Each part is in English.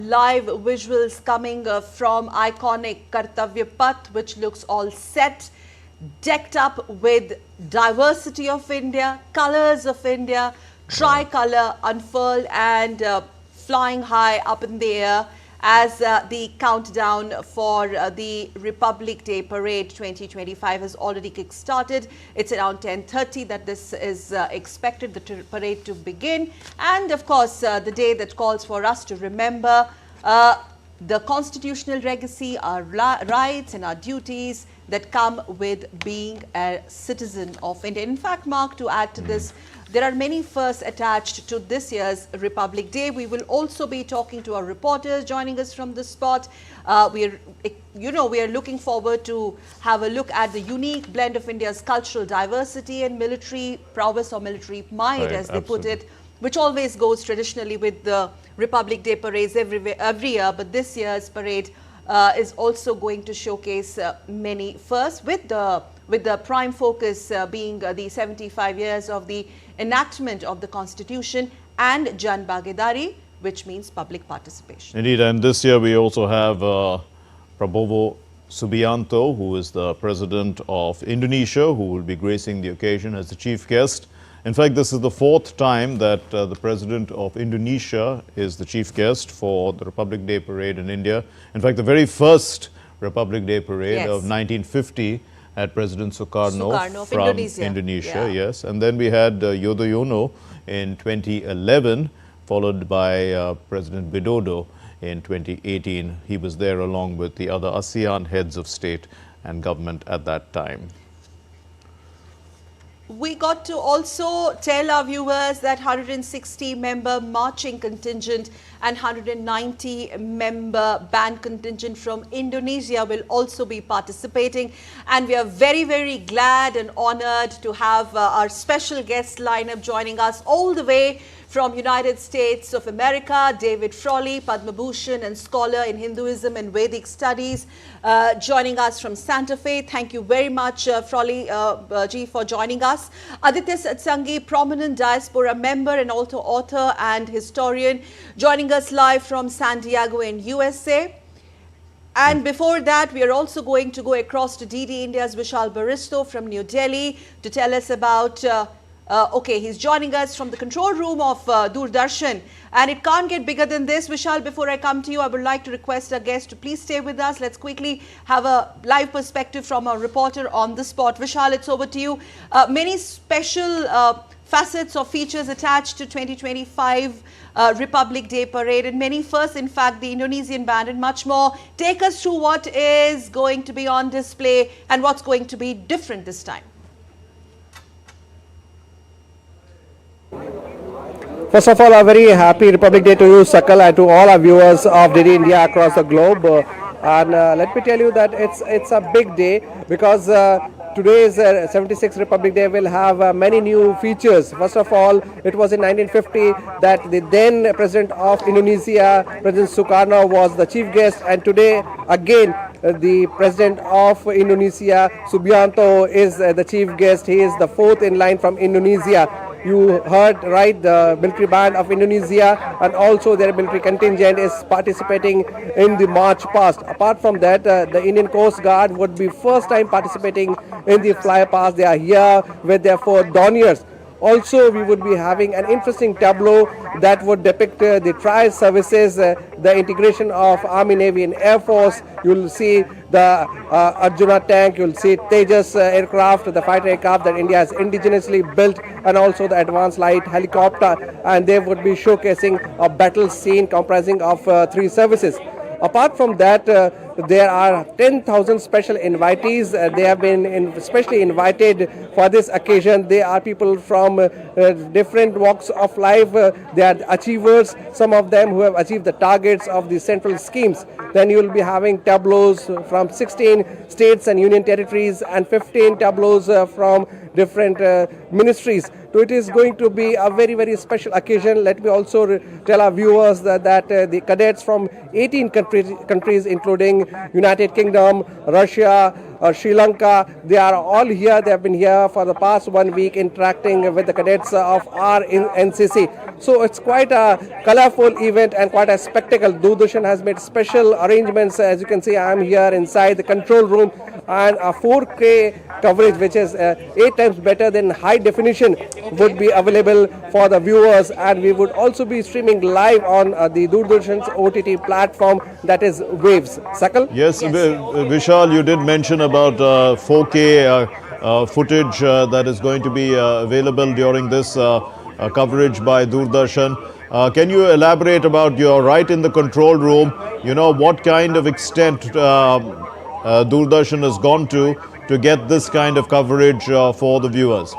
Live visuals coming from iconic Kartavya Path, which looks all set, decked up with diversity of India, colors of India, tricolor unfurled and flying high up in the air as the countdown for the Republic Day Parade 2025 has already kick-started. It's around 10:30 that this is expected, the parade to begin. And of course, the day that calls for us to remember the constitutional legacy, our rights and our duties that come with being a citizen of India. In fact, Mark, to add to this, there are many firsts attached to this year's Republic Day. We will also be talking to our reporters joining us from the spot. We are looking forward to have a look at the unique blend of India's cultural diversity and military prowess or military might, Right, as they put absolutely. it, which always goes traditionally with the Republic Day parades every year. But this year's parade is also going to showcase many firsts, with the prime focus being the 75 years of the enactment of the Constitution and Jan Bhagidari, which means public participation. Indeed, and this year we also have Prabowo Subianto, who is the president of Indonesia, who will be gracing the occasion as the chief guest. In fact, this is the fourth time that the president of Indonesia is the chief guest for the Republic Day Parade in India. In fact, the very first Republic Day Parade Yes. of 1950 had President Sukarno, Sukarno of from Indonesia. Yeah. yes. And then we had Yudhoyono in 2011, followed by President Widodo in 2018. He was there along with the other ASEAN heads of state and government at that time. We got to also tell our viewers that 160-member marching contingent and 190-member band contingent from Indonesia will also be participating. And we are very, very glad and honored to have our special guest lineup joining us all the way from United States of America, David Frawley, Padma Bhushan and scholar in Hinduism and Vedic studies, joining us from Santa Fe. Thank you very much, Frawley ji, for joining us. Aditya Satsangi, prominent diaspora member and also author and historian, joining us live from San Diego in USA. And before that, we are also going to go across to DD India's Vishal Baristo from New Delhi to tell us about he's joining us from the control room of Doordarshan, and it can't get bigger than this. Vishal, before I come to you, I would like to request our guest to please stay with us. Let's quickly have a live perspective from a reporter on the spot. Vishal, it's over to you. Many special facets or features attached to 2025 Republic Day Parade, and many firsts, in fact, the Indonesian band and much more. Take us through what is going to be on display and what's going to be different this time. First of all, a very happy Republic Day to you, Sakal, and to all our viewers of DD India across the globe. Let me tell you that it's a big day because today's 76th Republic Day will have many new features. First of all, it was in 1950 that the then President of Indonesia, President Sukarno, was the chief guest, and today again the President of Indonesia, Subianto, is the chief guest. He is the fourth in line from Indonesia. You heard right, the military band of Indonesia and also their military contingent is participating in the march past. Apart from that, the Indian Coast Guard would be first time participating in the fly past. They are here with their 4 Dorniers. Also, we would be having an interesting tableau that would depict the trial services, the integration of Army, Navy and Air Force. You will see the Arjuna tank, you will see Tejas aircraft, the fighter aircraft that India has indigenously built, and also the advanced light helicopter. And they would be showcasing a battle scene comprising of 3 services. Apart from that, there are 10,000 special invitees. They have been specially invited for this occasion. They are people from different walks of life. They are achievers, some of them who have achieved the targets of the central schemes. Then you will be having tableaus from 16 states and union territories and 15 tableaus from different ministries. So it is going to be a very, very special occasion. Let me also tell our viewers that the cadets from 18 countries including United Kingdom, Russia, Sri Lanka, they are all here. They have been here for the past 1 week interacting with the cadets of our NCC. So it's quite a colorful event and quite a spectacle. Doordarshan has made special arrangements. As you can see, I am here inside the control room, and a 4K coverage, which is 8 times better than high definition, would be available for the viewers. And we would also be streaming live on the Doordarshan's OTT platform, that is Waves. Sakal? Yes, Vishal, you did mention about 4K footage that is going to be available during this coverage by Doordarshan. Can you elaborate about, you're right in the control room, you know, what kind of extent Doordarshan has gone to get this kind of coverage for the viewers?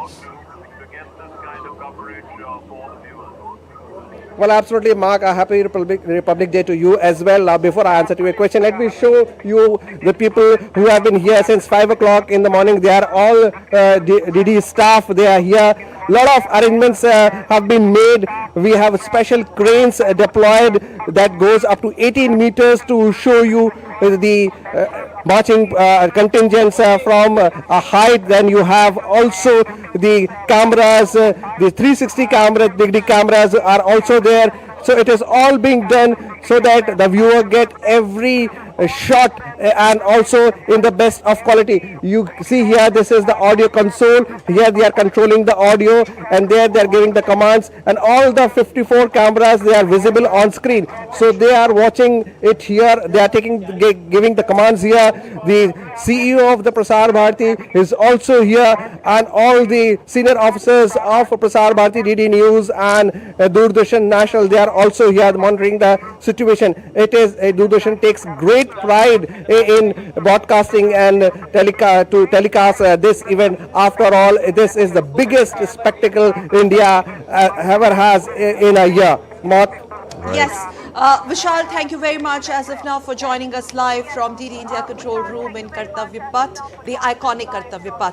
Well, absolutely, Mark. A happy Republic Day to you as well. Before I answer to your question, let me show you the people who have been here since 5 o'clock in the morning. They are all DD staff. They are here. A lot of arrangements have been made. We have special cranes deployed that goes up to 18 meters to show you the marching contingents from a height. Then you have also the cameras, the 360 degree cameras are also there. So it is all being done so that the viewer get every shot and also in the best of quality. You see here, this is the audio console. Here they are controlling the audio, and there they are giving the commands, and all the 54 cameras, they are visible on screen. So they are watching it here. They are giving the commands here. The CEO of the Prasar Bharati is also here, and all the senior officers of Prasar Bharati, DD News and Doordarshan National, they are also here monitoring the situation. It is Doordarshan takes great pride in broadcasting and telecast this event. After all, this is the biggest spectacle India ever has in a year. Mark? Yes. Vishal, thank you very much as of now for joining us live from DD India Control Room in Kartavya Path, the iconic Kartavya Path.